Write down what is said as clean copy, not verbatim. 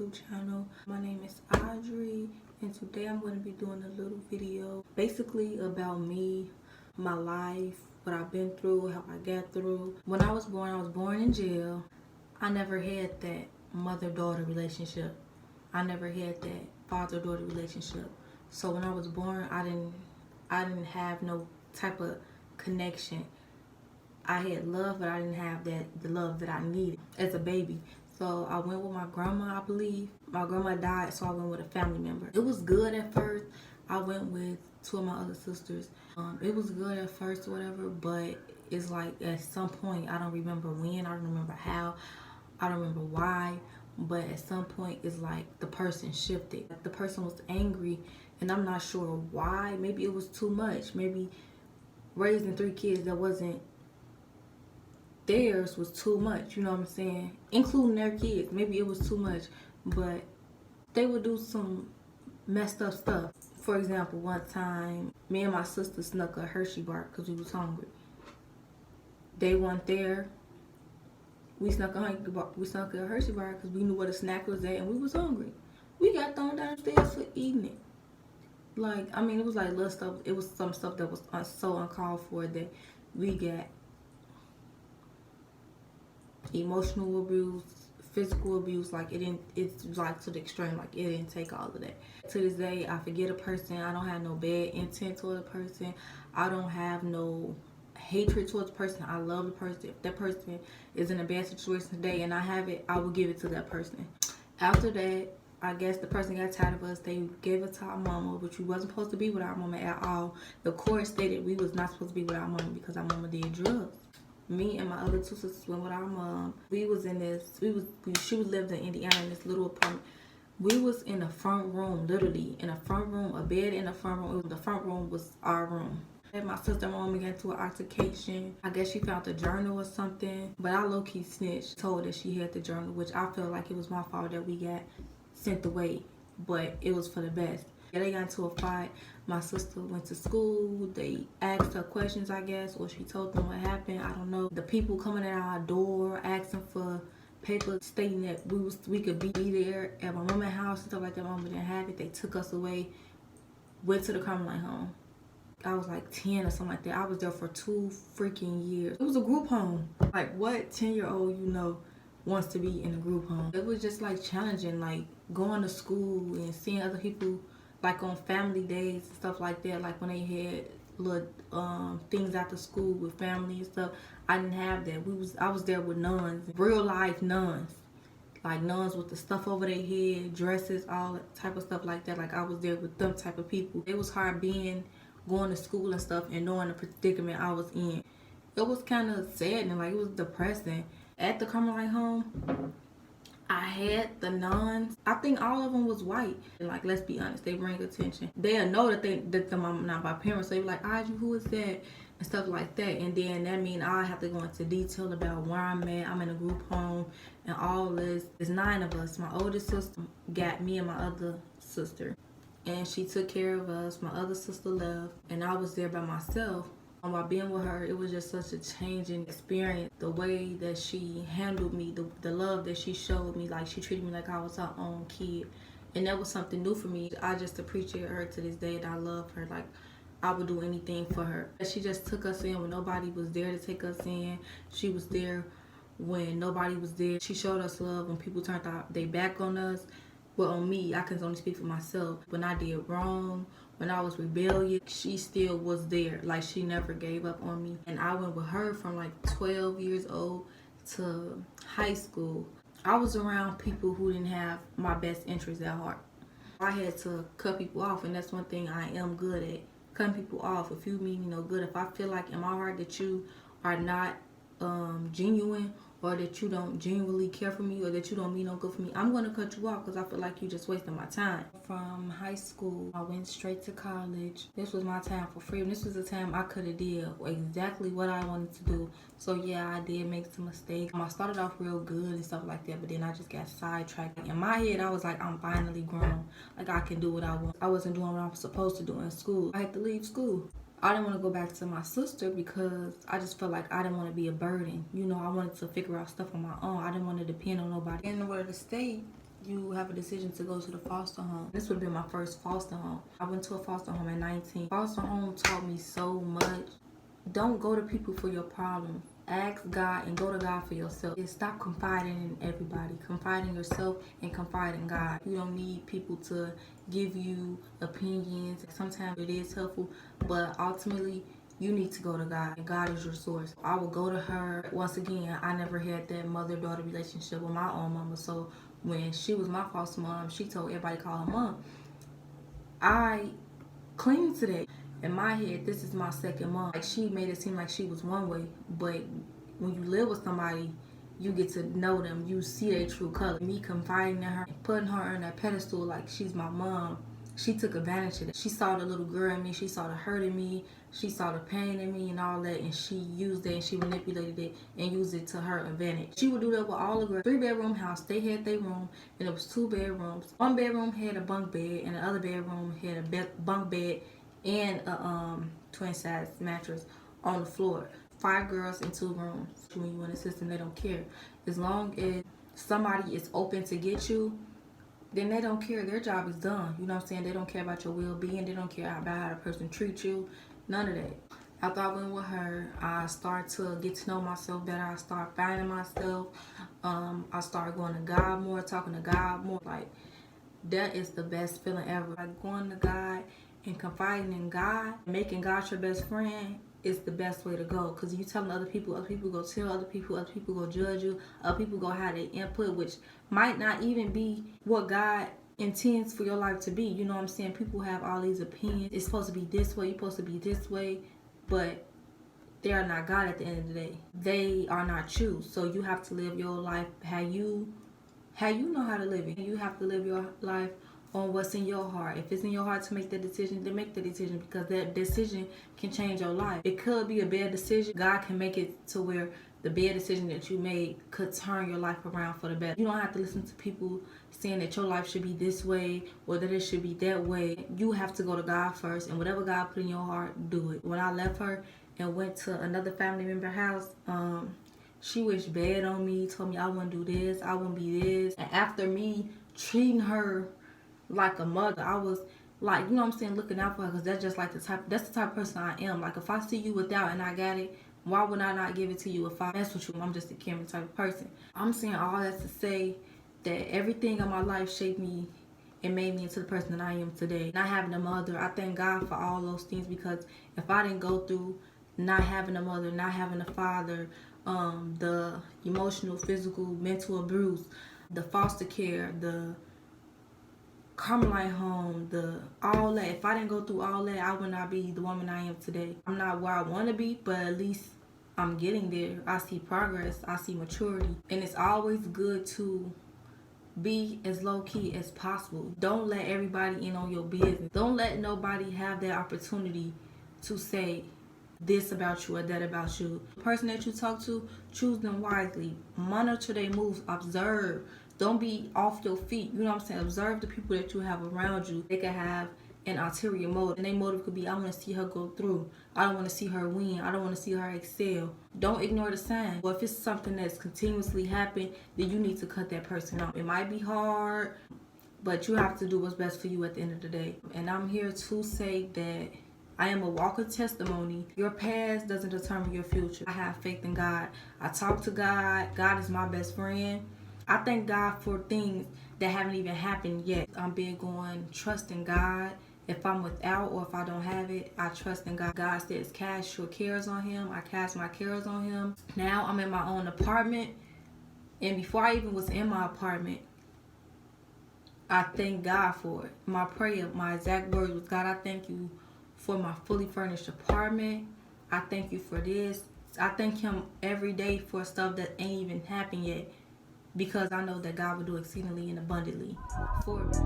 YouTube channel. My name is Audrey, and today I'm going to be doing a little video basically about me, my life, what I've been through, how I got through. When I was born in jail. I never had that mother-daughter relationship. I never had that father-daughter relationship. So when I was born, I didn't have no type of connection. I had love, but I didn't have the love that I needed as a baby. So I went with my grandma, I believe. My grandma died, so I went with a family member. It was good at first. I went with two of my other sisters. It was good at first or whatever, but it's like at some point, I don't remember when, I don't remember how, I don't remember why, but at some point it's like the person shifted. The person was angry, and I'm not sure why. Maybe it was too much. Maybe raising 3 kids that wasn't theirs was too much, you know what I'm saying? Including their kids. Maybe it was too much, but they would do some messed up stuff. For example, one time, me and my sister snuck a Hershey bar because we was hungry. They weren't there. We snuck a Hershey bar because we knew what a snack was at and we was hungry. We got thrown downstairs for eating it. Like, I mean, it was like little stuff. It was some stuff that was so uncalled for that we got emotional abuse, physical abuse. Like it's like to the extreme. Like it didn't take all of that. To this day, I forget a person. I don't have no bad intent toward a person. I don't have no hatred towards the person. I love the person. If that person is in a bad situation today and I have it, I will give it to that person. After that, I guess the person got tired of us. They gave it to our mama, which we wasn't supposed to be with our mama at all. The court stated we was not supposed to be with our mama because our mama did drugs. Me and my other 2 sisters went with our mom. We was in this, she lived in Indiana in this little apartment. We was in the front room, literally in the front room, a bed in the front room. The front room was our room. And my sister and my mom got into an altercation. I guess she found the journal or something, but I low-key snitched, told that she had the journal, which I feel like it was my fault that we got sent away, but it was for the best. Yeah, they got into a fight. My sister went to school. They asked her questions, I guess, or she told them what happened. I don't know. The people coming at our door asking for paper stating that we could be there at my mama's house and stuff like that. My mama didn't have it. They took us away. Went to the Carmelite home. I was like 10 or something like that. I was there for 2 freaking years. It was a group home. Like, what 10-year-old wants to be in a group home? It was just like challenging, like going to school and seeing other people like on family days and stuff like that. Like when they had little things after school with family and stuff. I didn't have that. I was there with nuns, real life nuns. Like nuns with the stuff over their head, dresses, all that type of stuff like that. Like I was there with them type of people. It was hard going to school and stuff and knowing the predicament I was in. It was kind of saddening, like it was depressing. At the Carmelite home, I had the nuns. I think all of them was white. And like, let's be honest, they bring attention. They'll know that I'm not my parents. They be like, Audrey, who is that? And stuff like that. And then that mean I have to go into detail about where I'm at. I'm in a group home and all this. There's 9 of us. My oldest sister got me and my other sister. And she took care of us. My other sister left. And I was there by myself. By being with her, it was just such a changing experience. The way that she handled me, the love that she showed me, like she treated me like I was her own kid. And that was something new for me. I just appreciate her to this day, and I love her. Like, I would do anything for her. She just took us in when nobody was there to take us in. She was there when nobody was there. She showed us love when people turned their back on us. Well, on me, I can only speak for myself. When I did wrong, when I was rebellious, she still was there. Like, she never gave up on me. And I went with her from like 12 years old to high school. I was around people who didn't have my best interests at heart. I had to cut people off, and that's one thing I am good at. Cutting people off. If you mean me no good, if I feel like in my heart that you are not genuine, or that you don't genuinely care for me, or that you don't mean no good for me, I'm going to cut you off because I feel like you just wasting my time. From high school, I went straight to college. This was my time for freedom. This was the time I could have did exactly what I wanted to do. So yeah, I did make some mistakes. I started off real good and stuff like that, but then I just got sidetracked. In my head, I was like, I'm finally grown. Like, I can do what I want. I wasn't doing what I was supposed to do in school. I had to leave school. I didn't want to go back to my sister because I just felt like I didn't want to be a burden. I wanted to figure out stuff on my own. I didn't want to depend on nobody. In order to stay, you have a decision to go to the foster home. This would have been my first foster home. I went to a foster home at 19. Foster home taught me so much. Don't go to people for your problems. Ask God and go to God for yourself. And stop confiding in everybody. Confide in yourself and confide in God. You don't need people to give you opinions. Sometimes it is helpful, but ultimately you need to go to God, and God is your source. I will go to her. Once again, I never had that mother-daughter relationship with my own mama, so when she was my foster mom, she told everybody to call her mom. I cling to that. In my head, this is my second mom. Like, she made it seem like she was one way, but when you live with somebody, you get to know them. You see their true color. Me confiding in her, putting her on that pedestal like she's my mom, she took advantage of that. She saw the little girl in me. She saw the hurt in me. She saw the pain in me and all that, and she used it and she manipulated it and used it to her advantage. She would do that with all the girls. 3-bedroom house. They had their room, and it was 2 bedrooms. One bedroom had a bunk bed, and the other bedroom had a bunk bed and a twin size mattress on the floor. 5 girls in 2 rooms. When you in the system, they don't care. As long as somebody is open to get you, then they don't care. Their job is done. You know what I'm saying? They don't care about your well-being. They don't care about how the person treats you. None of that. After I went with her, I started to get to know myself better. I started finding myself. I started going to God more, talking to God more. Like, that is the best feeling ever. Like, going to God and confiding in God, making God your best friend is the best way to go. Because you telling other people go tell other people go judge you, other people go have their input, which might not even be what God intends for your life to be. You know what I'm saying? People have all these opinions. It's supposed to be this way, you're supposed to be this way, but they are not God at the end of the day. They are not you. So you have to live your life how you know how to live it. You have to live your life on what's in your heart. If it's in your heart to make that decision, then make the decision, because that decision can change your life. It could be a bad decision. God can make it to where the bad decision that you made could turn your life around for the better. You don't have to listen to people saying that your life should be this way or that it should be that way. You have to go to God first, and whatever God put in your heart, do it. When I left her and went to another family member house, she wished bad on me, told me I wouldn't do this, I wouldn't be this. And after me treating her like a mother, I was like, you know what I'm saying, looking out for her, because that's the type of person I am. Like, if I see you without and I got it, why would I not give it to you? If I mess with you, I'm just a caring type of person. I'm saying all that to say that everything in my life shaped me and made me into the person that I am today. Not having a mother, I thank God for all those things, because if I didn't go through not having a mother, not having a father, the emotional, physical, mental abuse, the foster care, the Carmelite home, all that. If I didn't go through all that, I would not be the woman I am today. I'm not where I want to be, but at least I'm getting there. I see progress. I see maturity. And it's always good to be as low-key as possible. Don't let everybody in on your business. Don't let nobody have that opportunity to say this about you or that about you. The person that you talk to, choose them wisely. Monitor their moves. Observe. Don't be off your feet. You know what I'm saying? Observe the people that you have around you. They can have an ulterior motive. And their motive could be, I want to see her go through. I don't want to see her win. I don't want to see her excel. Don't ignore the signs. Well, if it's something that's continuously happening, then you need to cut that person off. It might be hard, but you have to do what's best for you at the end of the day. And I'm here to say that I am a walking testimony. Your past doesn't determine your future. I have faith in God. I talk to God. God is my best friend. I thank God for things that haven't even happened yet. I'm big on trusting God. If I'm without or if I don't have it, I trust in God. God says cast your cares on him. I cast my cares on him. Now I'm in my own apartment. And before I even was in my apartment, I thank God for it. My prayer, my exact words was, God, I thank you for my fully furnished apartment. I thank you for this. I thank him every day for stuff that ain't even happened yet, because I know that God will do exceedingly and abundantly for me.